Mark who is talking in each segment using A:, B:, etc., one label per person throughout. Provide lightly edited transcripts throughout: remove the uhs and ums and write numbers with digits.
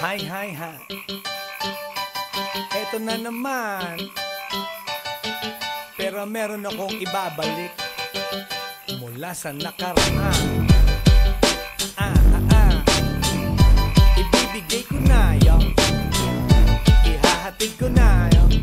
A: Hi, hi, hi. Eto na naman. Pero meron akong ibabalik mula sa nakaraan. Ibibigay ko na yun, ihahatid ko na yun,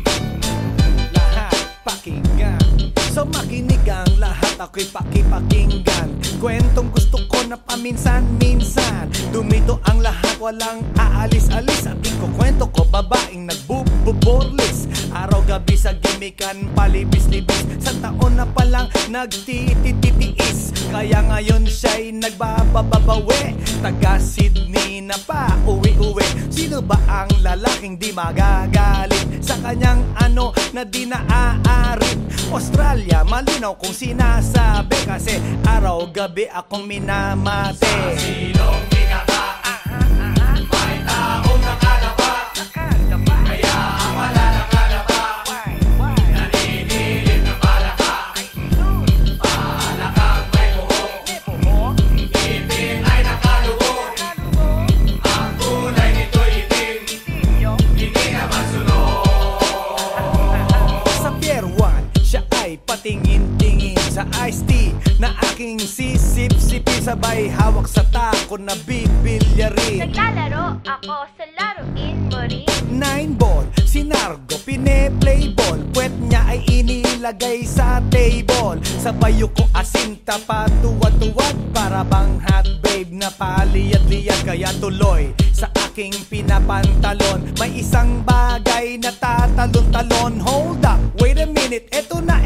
A: lahat pakinggan. So makinig ang lahat, ako'y pakipakinggan. Kwentong gusto ko na paminsan-minsan. Dumito ang lahat, walang aalis-alis. At ikukwento ko, babaeng nagbububorlis. Araw-gabi sa gimikan, palibis-libis. Sa taon na palang nagtititiis. Kaya ngayon siya'y nagbababawi. Taga Sydney na pa, uwi-uwi. Sino ba ang lalaking di magagalit sa kanyang ano na di naaarit? Australia, malinaw kung sinasabi, kasi araw-gabi akong minamate.
B: Sa silong binaba, may taong nakalaba, kaya ang wala nakalaba, naninilig na palaka. Palakang may buhok, ngipin ay nakalubog. Ang kulay nito'y itim, hindi naman sunog.
A: Sa Pier 1, siya ay patingin-tingin sa iced tea na aking sisip-sipin. Sabay hawak sa tako na bibilyarin.
C: Naglalaro ako sa laruin mo rin.
A: 9-ball, si Nargo pine-playball. Puwet niya ay inilagay sa table. Sa bayo ko asinta pa tuwad-tuwad. Para bang hot babe na paliyad-liyad. Kaya tuloy sa aking pinapantalon may isang bagay na tatalon-talon. Hold up, wait a minute, eto na,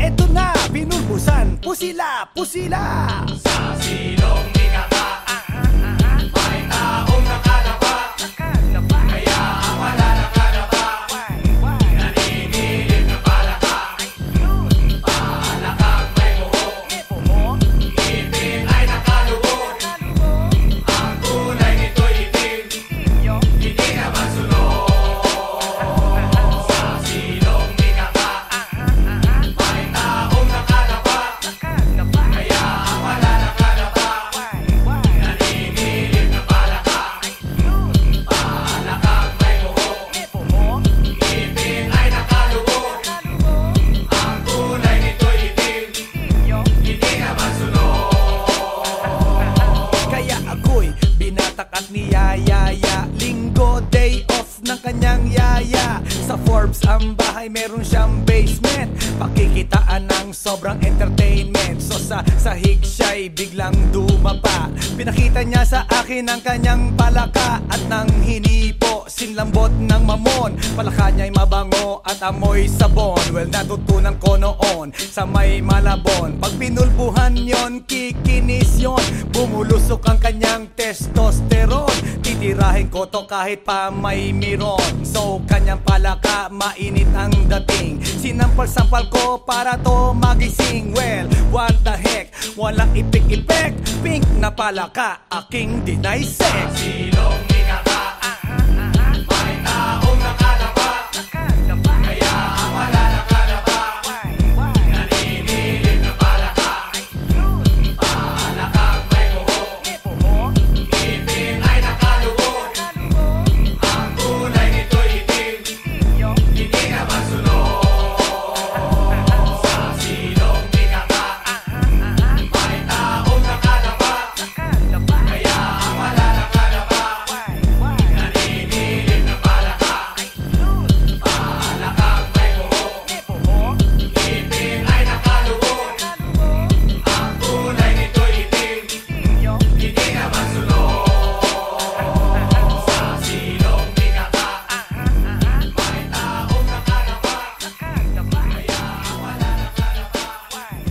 A: pinulbusan, pusila, pusila.
B: Sa silong binaba, may taong nakalaba, kaya ang wala nakalaba, naninilig na palaka. Palakang may buhok, ngipin ay nakalubog. Ang kulay nito'y itim, hindi naman sunog. Sa silong binaba, may taong nakalaba, kaya ang wala nakalaba, naninilig na palaka. Palakang may buhok, ngipin ay nakalubog. Ang kulay nito'y itim, hindi naman sunog.
A: Kaya ako'y binatak at niyayaya. Linggo, day off ng kanyang yaya. Sa Forbes ang bahay, meron siyang basement. Pakikitaan ng sobrang entertainment. So sa sahig siya'y biglang dumapa. Pinakita niya sa akin ang kanyang palaka. At nang hinipo, sinlambot ng mamon. Palaka niya'y mabango at amoy sabon. Well, natutunan ko noon sa may Malabon. Pag pinulbuhan yon, kikinis yon. Bumulusok ang kanyang testosterone. Titirahin ko to kahit pa may miron. So kanyang palaka, mainit ang dating. Sinampal-sampal ko para to magising. Well, what the heck, walang ipik-ipek. Pink na palaka, aking deny sex.
B: Silong binaba, may taong nakalaba, kaya ang wala nakalaba, naninilig na palaka. Palakang may buhok, ngipin ay nakalubog. Ang kulay nito'y itim, hindi naman sunog. Sa silong binaba, may taong nakalaba, kaya ang wala nakalaba, naninilig na palaka. Palakang may buhok, ngipin ay nakalubog. Ang kulay nito'y itim, hindi naman sunog. Sa silong binaba, may taong nakalaba, kaya ang wala nakalaba, naninilig na palaka.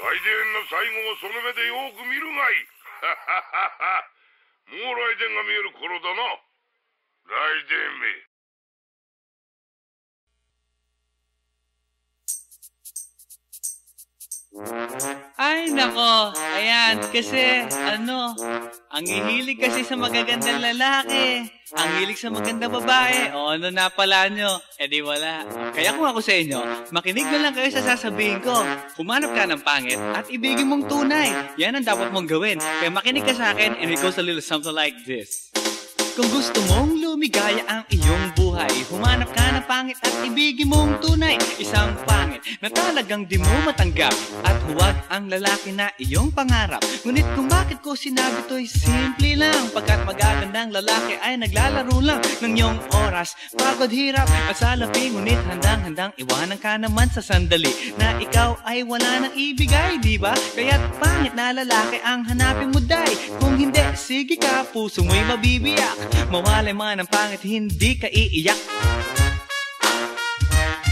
D: 来電の最後をその目でよく見るがいい。もう来電が見える頃だな。来電め。
E: Ay, nako. Ayan, kasi, ang hihilig kasi sa magagandang lalaki. Ang hilig sa magandang babae. O, ano na pala nyo? Eh di wala. Kaya kung ako sa inyo, makinig na lang kayo sa sasabihin ko. Humanap ka ng pangit at ibigin mong tunay. Yan ang dapat mong gawin. Kaya makinig ka sa akin and it goes a little something like this. Kung gusto mong lumigaya ang iyong buhay, humanap ka ng pangit at ibigin mong tunay. Isang pangit na talagang di mo matanggap, at huwag ang lalaki na iyong pangarap. Ngunit kung bakit ko sinabi to'y simple lang, pagkat magagandang lalaki ay naglalaro lang ng iyong oras, pagod, hirap at salapi. Ngunit handang-handang iwanan ka naman sa sandali na ikaw ay wala nang ibigay, di ba? Kaya't pangit na lalaki ang hanapin mo, day. Kung hindi, sige ka, puso mo'y mabibiyak. Mawalay man ang pangit, hindi ka iiyak.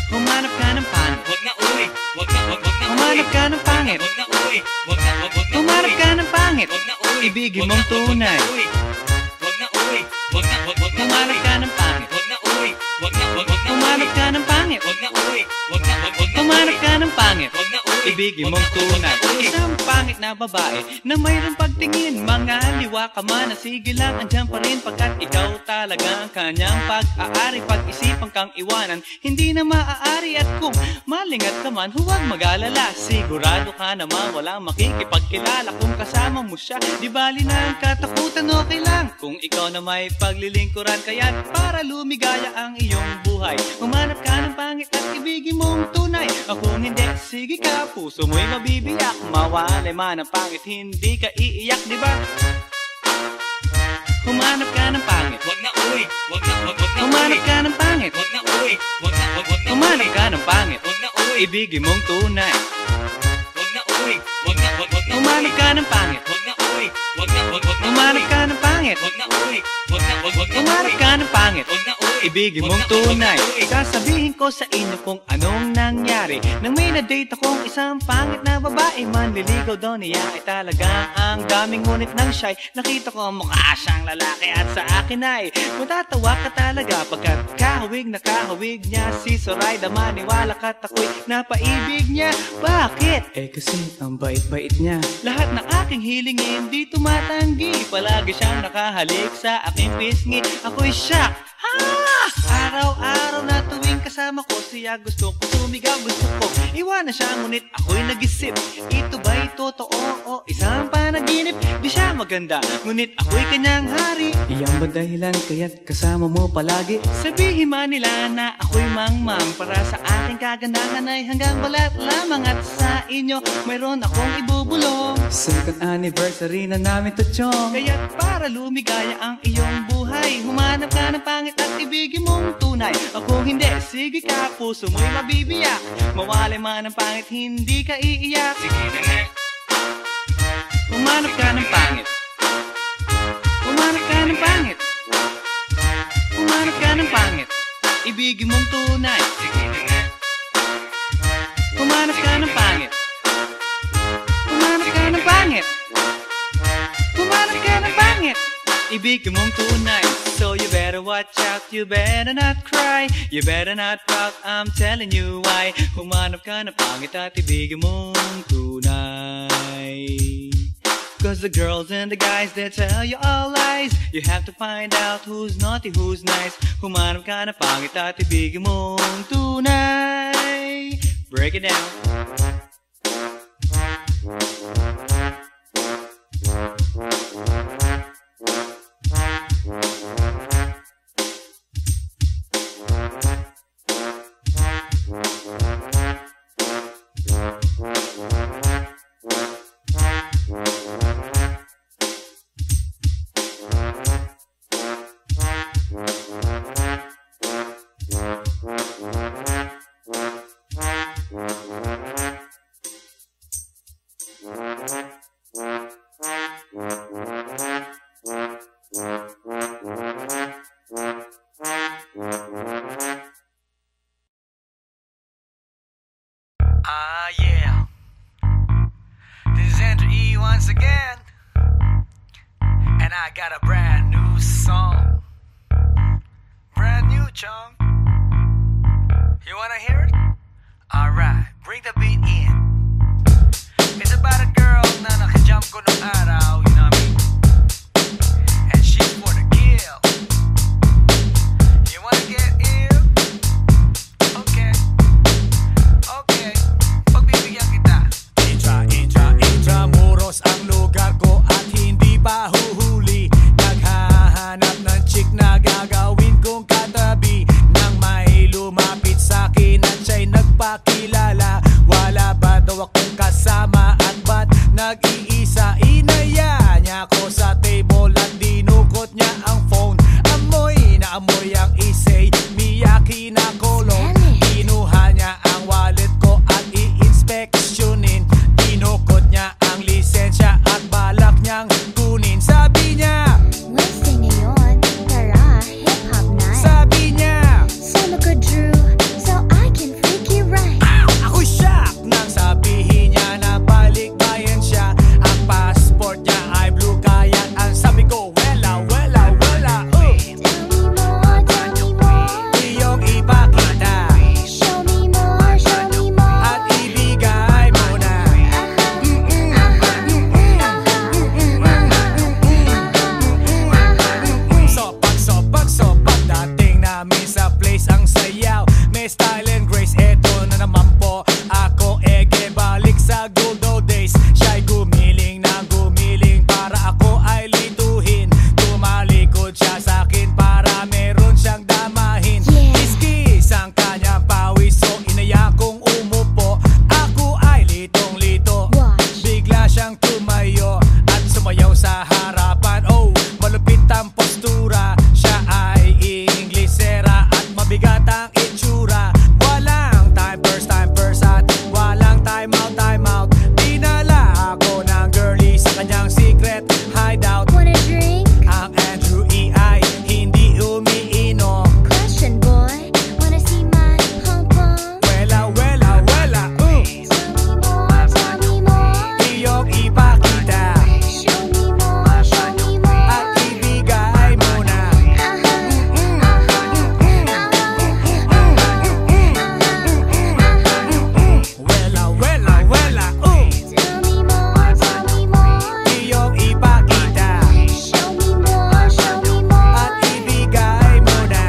E: Humanap ka ng pangit, wag na uwi. Humanap ka ng pangit, wag na uwi. Humanap ka ng pangit, wag na uwi. Ibigin mong tunay. Wag na uwi. Humanap ka ng pangit, wag na uwi. Humanap ka ng pangit, wag na uwi. Humanap ka ng pangit, wag na uwi. Ibigin mong tunay. Isang pangit na babae na mayroong pagtingin, mga liwa ka man, sige lang, andyan pa rin, pagkat ikaw talaga ang kanyang pag-aari. Pag-isipan kang iwanan, hindi na maaari. At kung malingat ka man, huwag mag-alala, sigurado ka naman walang makikipagkilala. Kung kasama mo siya, di bali na ang katakutan, okay lang kung ikaw na may paglilingkuran. Kaya't para lumigaya ang iyong buhay, humanap ka ng pangit at ibigin mong tunay. Kung hindi, sige ka, puso mo'y mabibiyak. Mawalay man ang pangit, hindi ka iiyak, di ba? Humanap ka ng pangit, wag na uwi. Humanap ka ng pangit, wag na uwi. Humanap ka ng pangit, wag na uwi. Ibigin mong tunay. Wag na uwi. Humanap ka ng pangit, wag na uwi. Humanap ka ng pangit, wag na uwi. Humanap ka ng pangit, wag na uwi. Ibigin mong tunay. Sasabihin ko sa inyo kung anong nangyari nang may na-date akong isang pangit na babae. Manliligaw daw niya ay talaga ang daming, ngunit nang siya'y nakita ko mukha siyang lalaki, at sa akin ay matatawa ka talaga, pagkat kahawig na kahawig niya si Zoraida. Maniwala ka't ako'y napaibig niya. Bakit? Eh kasi ang bait-bait niya. Lahat ng aking hilingin di tumatanggi, palagi siyang nakahalik sa aking pisngi. Ako'y shock. Araw-araw na tuwing kasama ko siya, gusto ko sumigaw, gusto ko iwanan siya, ngunit ako'y nag-isip, ito ba'y totoo o isang panaginip? Di siya maganda, ngunit ako'y kanyang hari. Iyan ba dahilan kaya't kasama mo palagi? Sabihin man nila na ako'y mangmang, para sa aking kagandahan ay hanggang balat lamang. At sa inyo mayroon akong ibubulong, second anniversary na namin to, chong. Kaya't para lumigaya ang iyong buhay, humanap ka ng pangit at ibigin mong tunay. Kung hindi, sige ka, puso mo'y mabibiyak. Mawalay man ang pangit, hindi ka iiyak. Sige na nga. Humanap ka ng pangit. Humanap ka ng pangit. Humanap ka ng pangit. Ibigin mong tunay. Sige na nga. Humanap ka ng pangit. Humanap ka ng pangit. Humanap ka ng pangit. Ibigin mong tunay. So you better watch out, you better not cry, you better not pout, I'm telling you why. Humanap ka ng pangit at ibigin mong tunay. Cause the girls and the guys, they tell you all lies. You have to find out who's naughty, who's nice. Humanap ka ng pangit at ibigin mong tunay. Break it down.
A: Yeah. This is Andrew E once again, and I got a brand new song. Brand new, chong. You wanna hear it? Alright, bring the beat in. about a girl na nakajump ko nung araw, you know what I mean? And she's for the kill. You wanna get ill? Okay. Okay. Pagbibigyan kita. Intramuros ang lugar ko at hindi pa huhuli. Naghahanap ng chick na gagawin kong katabi. Nang may lumapit sa'kin at siya'y nagpakilala. Wala ba daw akong kasama at ba't nag-iisa? Inaya niya ako sa table at dinukot niya ang phone. Amoy na amoy ang isay, Miyaki na kolong. Kinuha niya ang wallet ko at i-inspeksyonin. Dinukot niya ang lisensya at balak niyang kunin. Sabi niya,
F: Wednesday ngayon, tara, hip-hop night.
A: sabi niya,
F: Sama ko, Drew, so I can freak you right.
A: ako'y shock nang sabihin niya na balik bayan siya. Ang passport niya ay blue, kaya ang sabi ko, wala, wala, wala.
F: Tell me more,
A: Iyong ipakita
F: show me more, show me more.
A: at ibigay mo na. Sopak, dating namin sa place ang sayaw. May style and grace, eto na naman po. Ako ege balik sa good old days. Siya'y gumiling ng gumiling para ako ay lituhin. Tumalikod siya sa'kin para meron siyang damahin.
F: Yeah.
A: Kiskis ang kanyang pawis, so inaya kong umupo. Ako ay litong-lito.
F: Watch.
A: Bigla siyang tumayo at sumayaw sa harapan. Oh, malupit ang postura. Siya ay Inglesera at mabigat ang itsura. Walang time first at walang time out. Dinala ako ng girlie sa kanyang secret hideout.
F: Wanna drink?
A: Ang Andrew E. ay hindi umiinom.
F: Question, boy, wanna see my pom-pom?
A: Wela,
F: Tell me more,
A: iyong ipakita
F: show me more, show me more.
A: at ibigay mo na. Wela,
F: Tell me more,
A: iyong ipakita
F: show me more, show me more.
A: at ibigay mo na.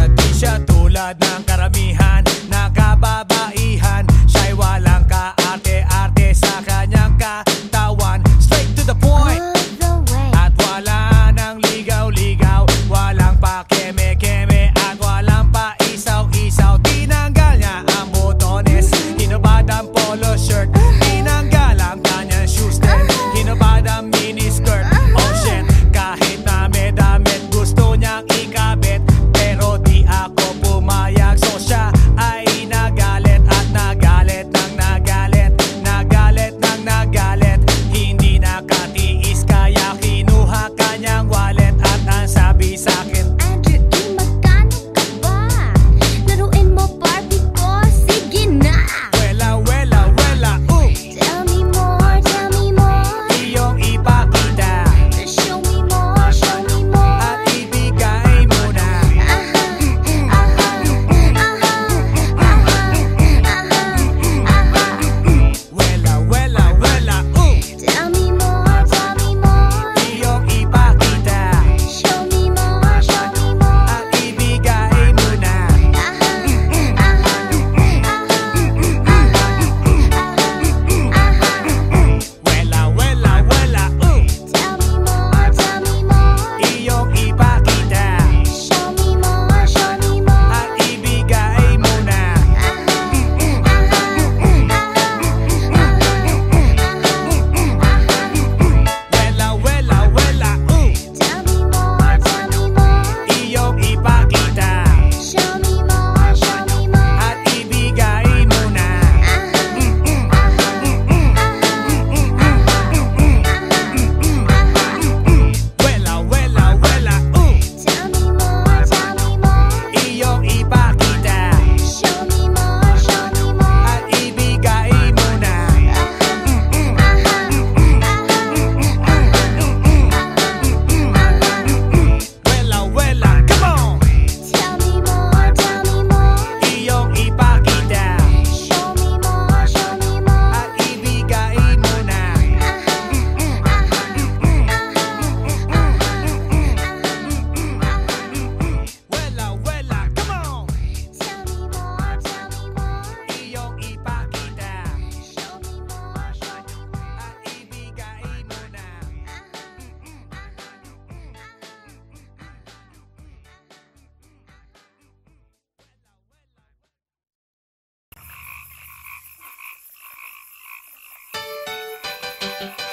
A: Di siya tulad ng karamihan na kababaihan. Siya'y walang kaarte-arte sa kanyang katawan. Straight to the point
F: All the way.
A: at wala nang ligaw-ligaw. Walang pa keme-keme at walang pa isaw-isaw. Tinanggal niya ang botones, hinubad ang polo shirt. Tinanggal ang kanyang shoes, then hinubad ang miniskirt. Oh shit, kahit na may damit gusto niyang ikabit, pero di ako pumayag. So siya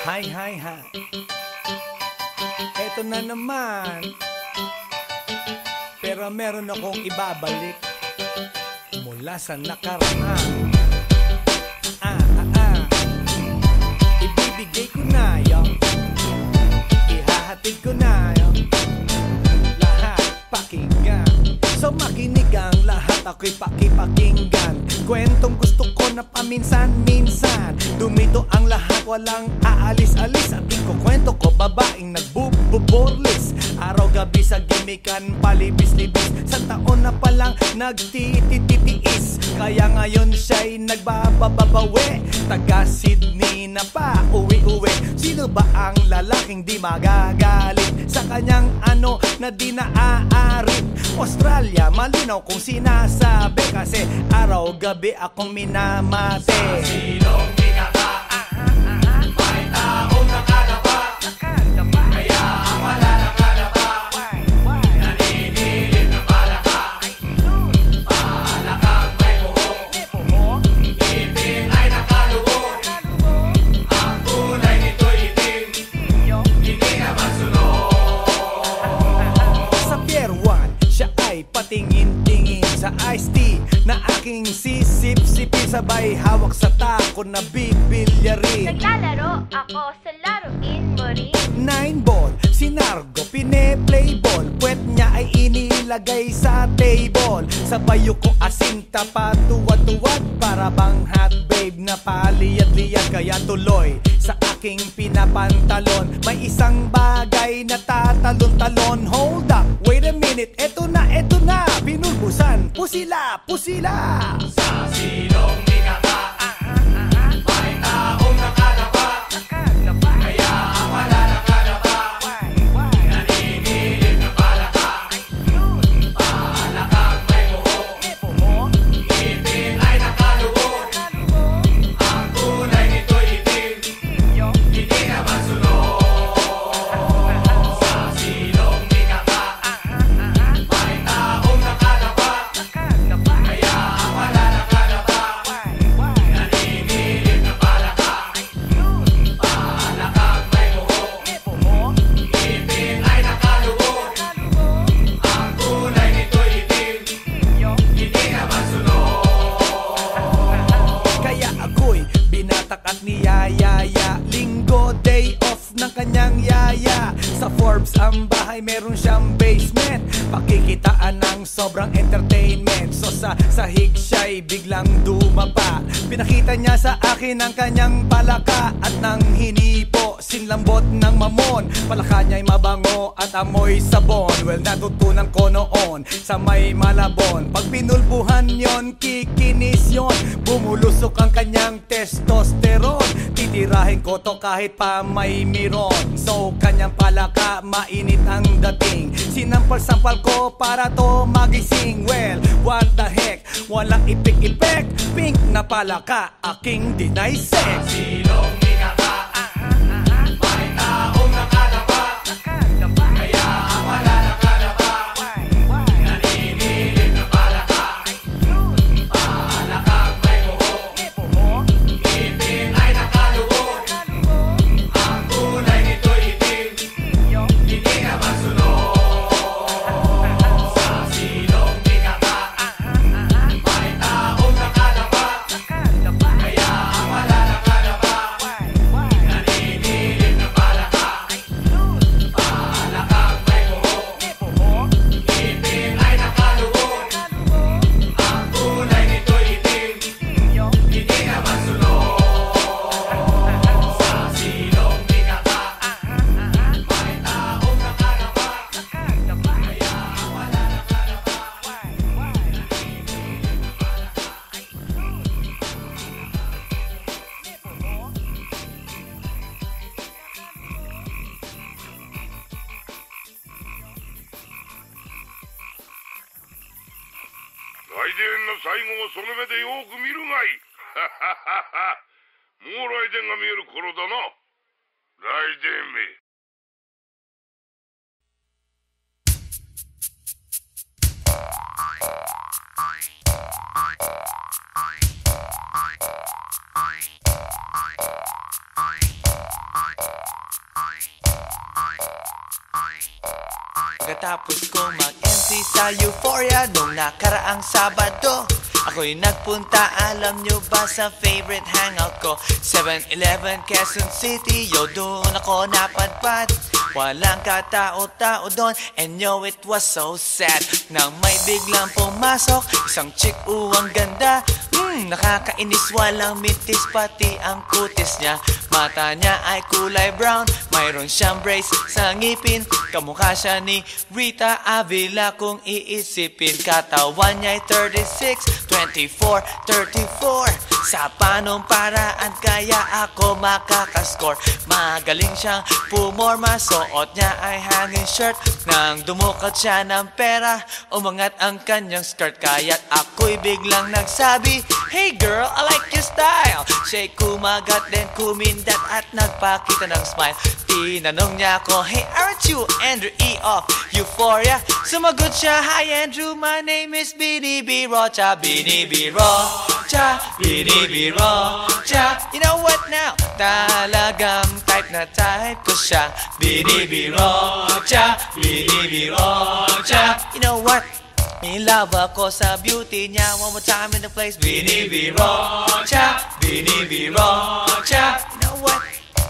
A: Hi, hi, hi. Eto na naman. Pero meron akong ibabalik mula sa nakaraan. Ibibigay ko na yun, ihahatid ko na yun, lahat pakinggan. So makinig ang lahat, ako'y pakipakinggan. Kwentong gusto ko na paminsan-minsan. Dumito ang lahat, walang aalis-alis. At ikukwento ko, babaeng nagbububorlis. Araw-gabi sa gimikan, palibis-libis. Sa taon na palang nagtititiis. Kaya ngayon siya'y nagbababawi. Taga Sydney na pa, uwi-uwi. Sino ba ang lalaking di magagalit sa kanyang ano na di naaarit? Australia, malinaw kung sinasabi. Kasi araw-gabi akong minamate.
B: Sa silong binaba, may taong nakalaba. Kaya ang wala nakalaba, naninilig na palaka. Palakang may buhok, ngipin ay nakalubog. Ang kulay nito'y itim, hindi naman sunog.
A: Sa Pier 1, siya ay patingin-tingin sa iced tea na aking sisip-sipin. Sabay hawak sa tako na bibilyarin.
C: Naglalaro ako sa laruin mo rin.
A: 9-ball, si Nargo pine-play ball. Puwet niya ay inilagay sa table. Sa bayo ko asin tapat, tuwad-tuwad. Para bang hot babe na paliyad-liyad. Kaya tuloy sa aking pinapantalon may isang bagay na tatalon-talon. Hold up, wait a minute, eto na, pinulbusan, pusila, pusila.
B: Sa silong binaba, may taong nakalaba. Kaya ang wala nakalaba, naninilig na palaka. Palakang may buhok, ngipin ay nakalubog. Ang kulay nito'y itim, hindi naman sunog. Sa silong binaba, may taong nakalaba. Kaya ang wala nakalaba, naninilig na palaka. Palakang may buhok, ngipin ay nakalubog. Ang kulay nito'y itim, hindi naman sunog.
A: Kaya ako'y binatak at niyayaya. Linggo, day off ng kanyang yaya. Sa Forbes ang bahay, meron siyang basement. Pakikitaan ng sobrang entertainment. So sa sahig siya'y biglang dumapa. Pinakita niya sa akin ang kanyang palaka. At nang hinipo, sinlambot ng mamon. Palaka niya'y mabango at amoy sabon. Well, natutunan ko noon sa may Malabon. Pag pinulbuhan yon, kikinis yon. Bumulusok ang kanyang testosterone. Titirahin ko to kahit pa may miron. So kanyang palaka, mainit ang dating. Sinampal-sampal ko para to magising. Well, what the heck, walang ipik-ipek. Pink na palaka, aking deny sex.
B: Silong binaba, may taong nakalaba. Kaya ang wala nakalaba, naninilig na palaka. Palakang may buhok, ngipin ay nakalubog. Ang kulay nito'y itim, hindi naman sunog. Sa silong binaba, may taong nakalaba. Kaya ang wala nakalaba, naninilig na palaka. Palakang may buhok, ngipin ay nakalubog. Ang kulay nito'y itim, hindi naman sunog. Sa silong binaba, may taong nakalaba. Kaya ang wala nakalaba,
D: 来電の最後をその目でよく見るがいい。もう来電が見える頃だな。来電め。
A: pagkatapos kong mag-MC sa Euphoria nung nakaraang Sabado, ako'y nagpunta, alam nyo ba, sa favorite hangout ko, 7-Eleven, Quezon City. Yo, doon ako napadpad, walang katao-tao doon, and yo, it was so sad nang may biglang pumasok isang chick, ang ganda. Nakakainis, walang mitis, pati ang kutis niya. Mata niya ay kulay brown, mayroon siyang brace sa ngipin. Kamukha siya ni Rita Avila kung iisipin. Katawan niya ay 36, 24, 34. Sa panong paraan kaya ako makakascore? Magaling siyang pumorma, suot niya ay hanging shirt. Nang dumukat siya ng pera, umangat ang kanyang skirt. Kaya't ako'y biglang nagsabi, hey girl, I like your style. Siya'y kumagat, then kumindat at nagpakita ng smile. Tinanong niya ako, hey, aren't you Andrew E. of Euphoria? Sumagot siya, hi Andrew, my name is Bini B. Rocha. Bini B. Rocha, Bini B. Rocha. You know what now? Talagang type na type ko siya. Bini B. Rocha, Bini B. Rocha. You know what? In love ako sa beauty niya. One more time in the place. Bini B. Rocha, Bini B. Rocha. You know what?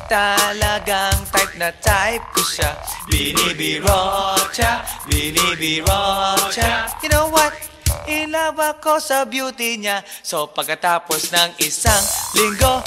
A: Talagang type na type ko siya. Bini B. Rocha, Bini B. Rocha. You know what? In love ako sa beauty niya. So pagkatapos ng isang linggo,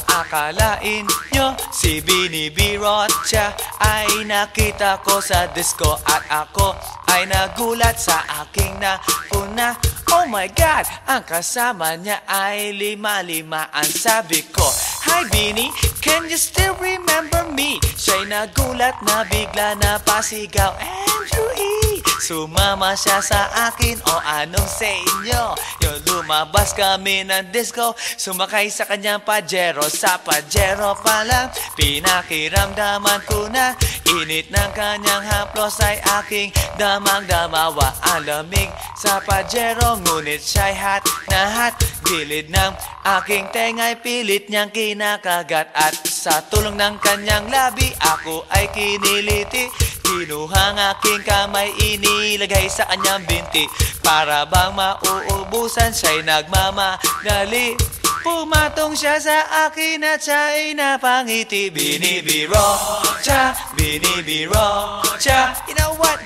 A: akalain nyo si Bini B. Rocha ay nakita ko sa disco. At ako ay nagulat sa aking napuna. Oh my God, ang kasama niya ay lima-limaan. Sabi ko, hi Bini, can you still remember me? Siya'y nagulat na bigla na pasigaw, Andrew E. Sumama siya sa akin, o anong sa inyo? Yung lumabas kami ng disco, sumakay sa kanyang Pajero. Sa Pajero pa lang, pinakiramdaman ko na init ng kanyang haplos ay aking damang-damawa. Ang lamig sa Pajero, ngunit siya'y hot na hot. Gilid ng aking tenga'y pilit niyang kinakagat. At sa tulong ng kanyang labi, ako ay kiniliti. Kinuha ang aking kamay, inilagay sa kanyang binti. Para bang mauubusan, siya'y nagmamagali. Pumatong siya sa akin at siya'y napangiti. Bini B. Rocha, Bini B. Rocha. You know what?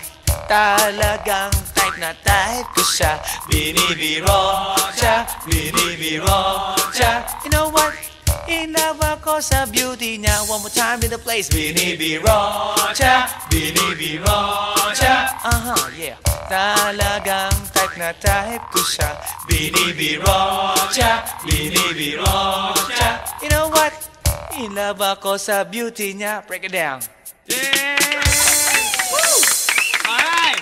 A: Talagang type na type ko siya. Bini B. Rocha, Bini B. Rocha. You know what? In love ako sa beauty niya. One more time in the place. Bini B. Rocha, Bini B. Rocha. Yeah. Talagang type na type ko siya. Bini B. Rocha, Bini B. Rocha. You know what? In love ako sa beauty niya. Break it down.
E: Yeah! Woo! Alright!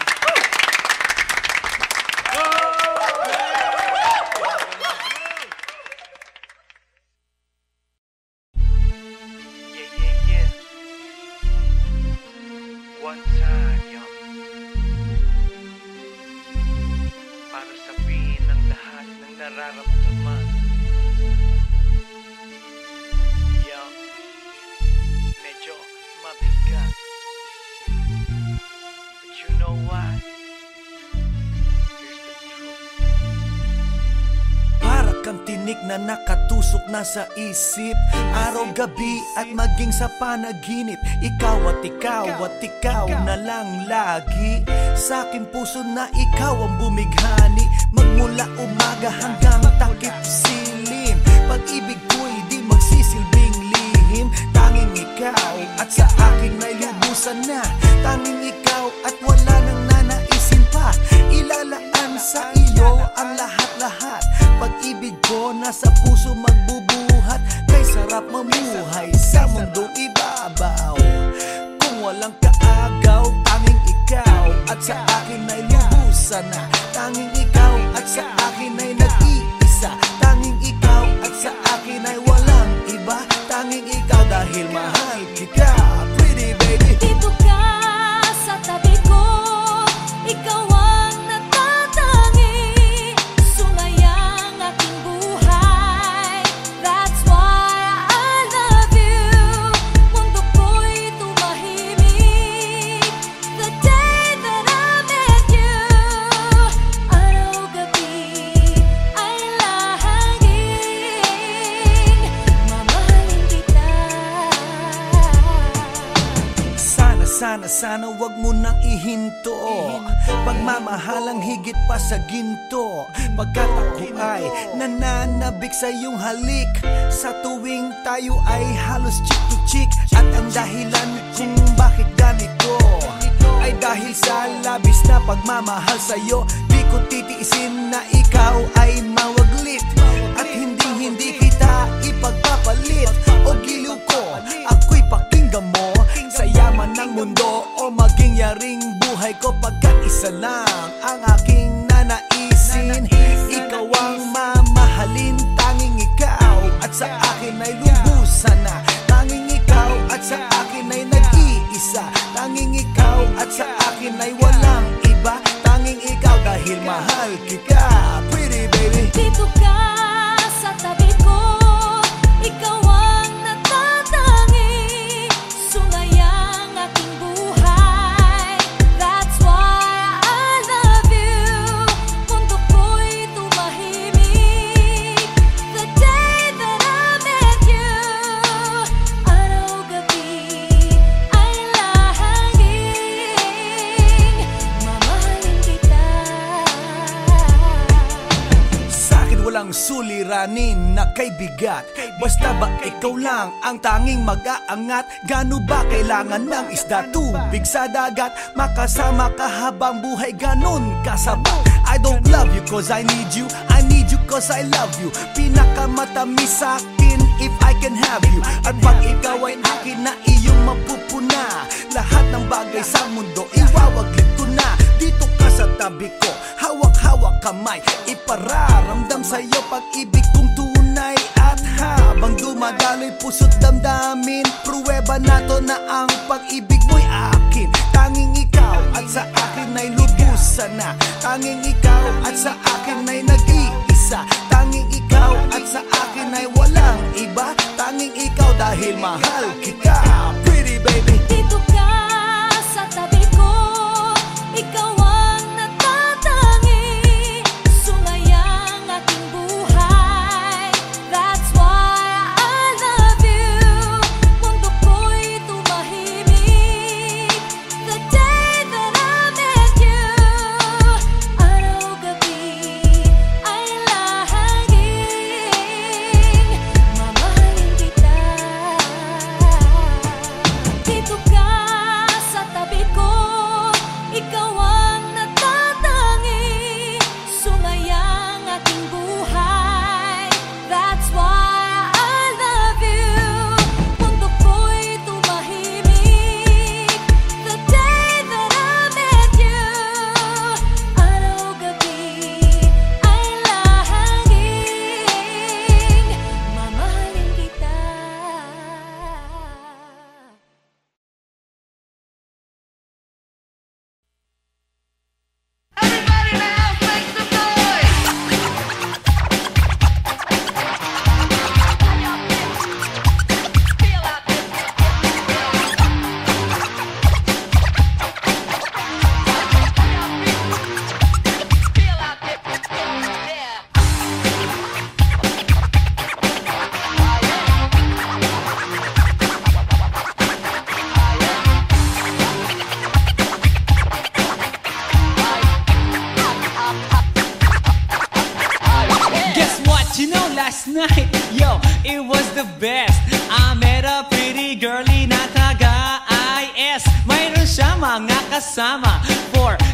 A: Yeah. One time, yo. Para sabihin ang lahat ng nararamdaman. Yo. Medyo mabigat. But you know what? Here's the truth. Para kang tinik na nakatusok na sa isip, araw-gabi at maging sa panaginip. Ikaw at ikaw na lang lagi. Sa aking puso na ikaw ang bumighani. Magmula umaga hanggang takip silim. Pag-ibig ko'y di magsisilbing lihim. Tanging ikaw at sa akin may lubusan na. Tanging ikaw at wala nang nanaisin pa. Ilalaan sa iyo ang lahat-lahat. Pag-ibig ko nasa puso magbubuhat. Kay sarap mamuhay sa mundong ibabaw. Kung walang kaagaw, tanging ikaw at sa akin ay lubusan na. Tanging ikaw at sa akin ay nag-iisa. Tanging ikaw at sa akin ay walang iba. Tanging ikaw dahil mahal kita. Pretty baby.
F: Dito ka sa tabi ko, ikaw ang natatangi. Sumayang aking buhay, that's why I love you. Mundo ko'y tumahimik the day that
A: sana wag mo nang ihinto. Pagmamahalang higit pa sa ginto, pagkat ako ay nananabik sa iyong halik. Sa tuwing tayo ay halos chick to chick. At ang dahilan kung bakit ganito ay dahil sa labis na pagmamahal sa'yo. Di ko titiisin na ikaw ay mawaglit, at hindi kita ipagpapalit. O giliw ko, ako'y pakinggan mo. Sa yaman ng mundo o maging yaring buhay ko, pagkat isa lang ang aking nanaisin. Ikaw ang mamahalin, tanging ikaw at sa akin ay lubusan na. Tanging ikaw at sa akin ay nag-iisa. Tanging ikaw at sa akin ay walang iba. Tanging ikaw dahil mahal kita, pretty baby.
F: Dito ka sa tabi ko, ikaw ang natatangi. Sumayang aking buhay, that's why I love you. Mundo ko'y tumahimik the day that I met you. Araw-gabi ay lahangin, mamahalin kita.
A: Sa'kin walang suliranin na kay bigat, basta ba ikaw lang ang tanging mag-aangat. Gano ba kailangan ng isda, tubig sa dagat? Makasama ka habang buhay, ganon kasabat. I don't love you cause I need you, I need you cause I love you. Pinakamatamis sa'kin if I can have you. At pag ikaw ay akin na iyong mapupuna, lahat ng bagay sa mundo iwawaglit ko na. Dito ka sa tabi ko, hawak-hawak kamay, ipararamdam sa'yo pag-ibig kong tunay. At habang dumadaloy puso't damdamin, pruweba na to na ang pag-ibig mo'y akin. Tanging ikaw at sa akin ay lubusan na. Tanging ikaw at sa akin ay nag-iisa. Tanging ikaw at sa akin ay walang iba. Tanging ikaw dahil mahal kita, pretty baby.
F: Dito ka sa tabi ko, ikaw ang natatangi. Sumayang aking buhay, that's why I love you. Mundo ko'y tumahimik the day that I met you. Araw-gabi ay lahangin, mamahalin kita. Dito ka sa tabi ko, ikaw ang natatangi. Sumayang aking buhay, that's why I love you. Mundo ko'y tumahimik the day that I met you. Araw-gabi ay lahangin, mamahalin kita.
C: Everybody now, make some noise! Feel out this. Feel out this. Yeah.
E: Guess what? You know, last night, yo, it was the best. I met a pretty girlie na taga-IS. Mayroon siya mga kasama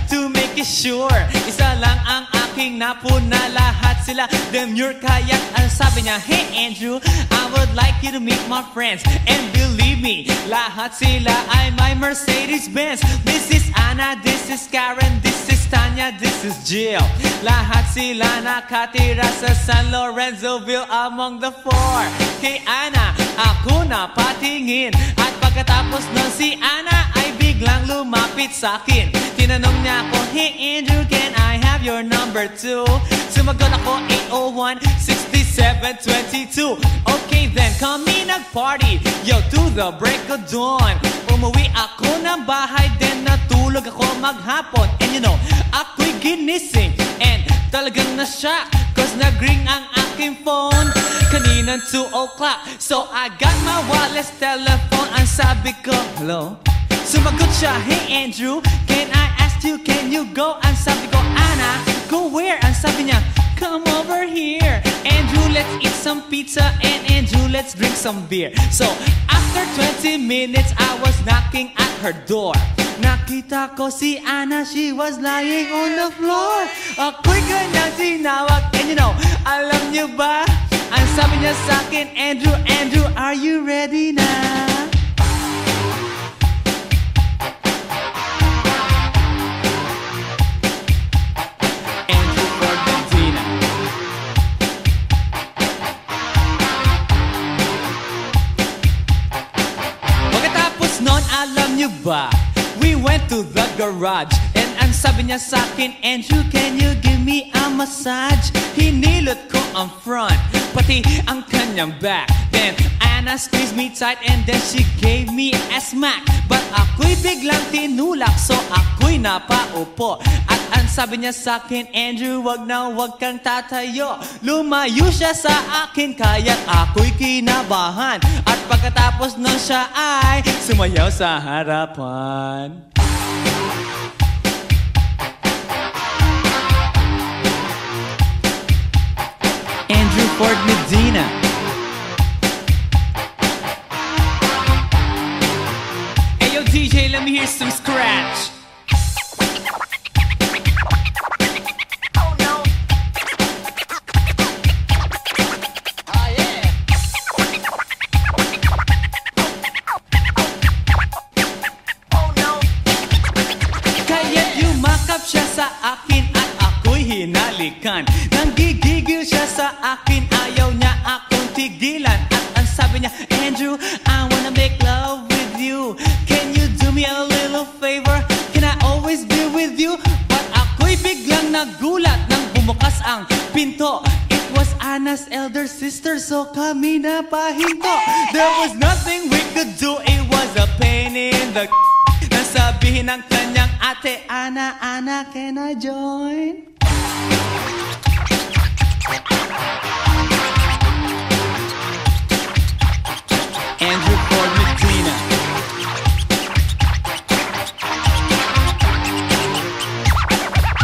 E: to make it sure. Isa lang ang aking napuna, lahat sila demure. Kaya't ang sabi niya, hey Andrew, I would like you to meet my friends. And believe me, lahat sila ay my Mercedes-Benz. This is Anna, this is Karen, this is Tanya, this is Jill. Lahat sila nakatira sa San Lorenzoville among the four. Kay Anna, ako na patingin. At pagkatapos ng si Anna ay biglang lumapit sa akin. Tinanong niya ako, hey Andrew, can I have your number too? Sumagot ako, 801-6722. Okay then, kami nag-party, yo, to the break of dawn. Umuwi ako ng bahay, then natulog ako maghapon. And you know, ako'y ginising, and talagang na-shock, cause nag-ring ang aking phone kaninang 2 o'clock. So I got my wireless telephone, ang sabi ko, hello? Sumagot siya, hey Andrew, can I ask you, can you go? Ang sabi ko, Anna, go where? Ang sabi niya, come over here. Andrew, let's eat some pizza, and Andrew, let's drink some beer. So, after 20 minutes, I was knocking at her door. Nakita ko si Anna, she was lying on the floor. Ako'y kanyang tinawag, and you know, alam niyo ba? Ang sabi niya sa akin, Andrew, Andrew, are you ready na? Andrew Ford Medina. Pagkatapos nun, alam niyo ba? We went to the garage, and ang sabi niya sa akin, Andrew, can you give me a massage? Hinilot ko ang front, pati ang kanyang back. Then Anna squeezed me tight, and then she gave me a smack. But ako'y biglang tinulak, so ako'y napaupo. At ang sabi niya sa akin, Andrew, wag na wag kang tatayo. Lumayo siya sa akin, kaya't ako'y kinabahan. At pagkatapos nun siya ay sumayaw sa harapan. Andrew Ford Medina. Hey yo DJ, let me hear some scratch.
C: Oh no. Oh yeah. Oh no.
E: Kaya't yumakap siya sa akin at ako'y hinalikan. Nanggigigil siya sa akin, ayaw niya akong tigilan. At ang sabi niya, Andrew, I wanna make love with you. Can you do me a little favor? Can I always be with you? But ako'y biglang nagulat nang bumukas ang pinto. It was Anna's elder sister, so kami na pahinto. There was nothing we could do, it was a pain in the nasabihin ng kanyang ate, Anna, Anna, can I join? Andrew Ford Medina.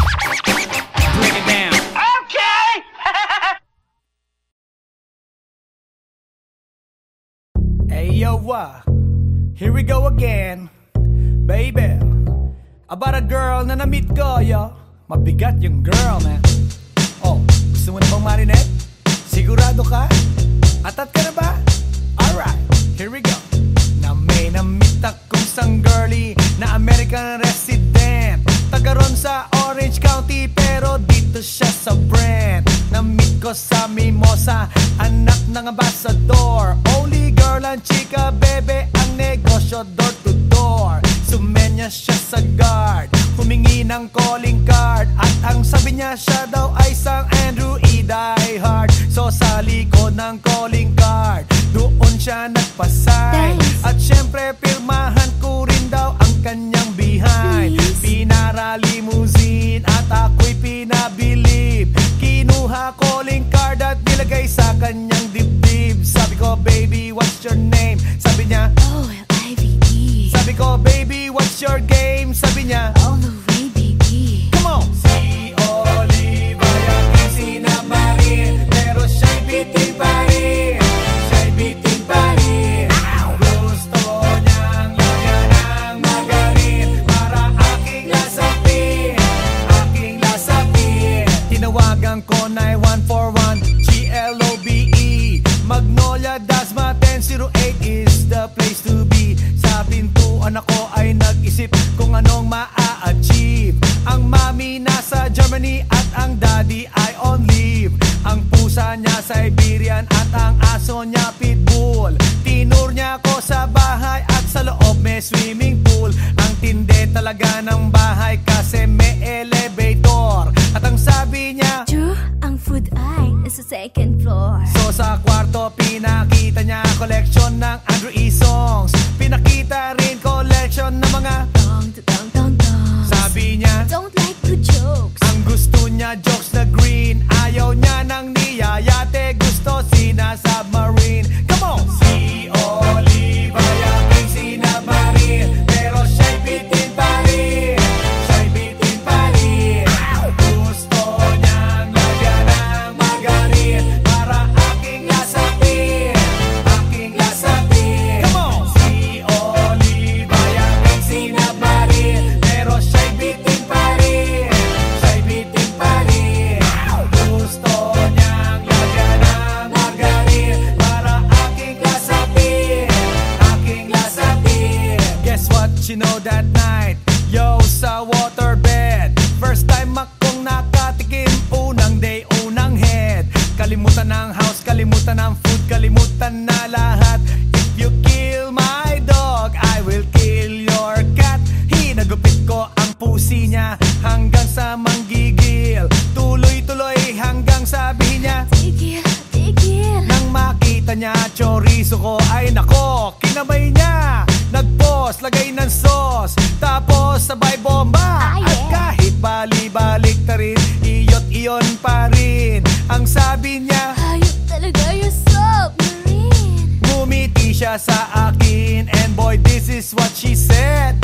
E: Bring it down.
C: Okay.
A: Hey yo, here we go again, baby. About a girl na na-meet ko, yo. Mabigat yung girl, man. Oh, gusto mo na bang marinet? Sigurado ka? Atat ka na ba? Alright, here we go. Na may na-meet akong isang girlie na American resident. Taga ron sa Orange County, pero dito siya sa Brent. Na-meet ko sa Mimosa, anak ng ambassador. Only girl and chika, bebe, ang negosyo door to door. Sumenya siya sa guard, humingi ng calling card. At ang sabi niya, siya daw ay isang Andrew E. Die Hard. So sa likod ng calling card, doon siya nagpasay. At syempre pirmahan ko rin daw ang kanyang behind. Pinara limousine at ako'y pinabilib. Kinuha calling card at nilagay sa kanyang dibdib. Sabi ko, baby, what's your name? Sabi niya,
F: O-L-I-V-E.
A: sabi ko, baby, what's your game? Sabi niya,
F: All the way, baby.
A: come on! Si Oliva yakin sinabarin, pero siya'y bitin pa rin. Siya'y bitin pa rin. Gusto niyang lagyan ng magarin para aking lasapin, aking lasapin. Tinawagan ko 9141 GLOBE Magnolia Dasma 1008 is the place to be. Sa pintuan ako ay nag-isip kung anong maa-achieve. Ang mami nasa Germany at ang daddy ay on leave. Ang pusa niya Siberian at ang aso niya Pitbull. Tinur niya ako sa bahay at sa loob may swimming pool. Ang tindi talaga ng bahay kasi may elevator. At ang sabi niya,
F: True, ang food ay nasa second floor.
A: so sa kwarto pinakita niya collection ng Andrew E. songs. Pinakita rin collection ng mga
F: Dong, dong, dong, dong.
A: sabi niya,
F: Don't like the jokes.
A: ang gusto niya jokes na green. Ayaw niya ng niyayate, gusto sina submarine. Come on! Si Oliva yaking sinabarin, pero siya Kalimutan ng house, kalimutan ng food, kalimutan na lahat. If you kill my dog, I will kill your cat. Hinagupit ko ang pusi niya hanggang sa manggigil. Tuloy-tuloy hanggang sabihin niya,
F: tigil, tigil.
A: nang makita niya chorizo ko, ay nako, kinabay niya. Nag-pause, lagay ng sauce, tapos sabay bomba.
F: Ah, yeah.
A: At kahit bali-balik ta rin, iyot iyon pa rin. Ang sabi niya,
F: Hayop talaga yung submarine.
A: ngumiti siya sa akin, and boy, this is what she said.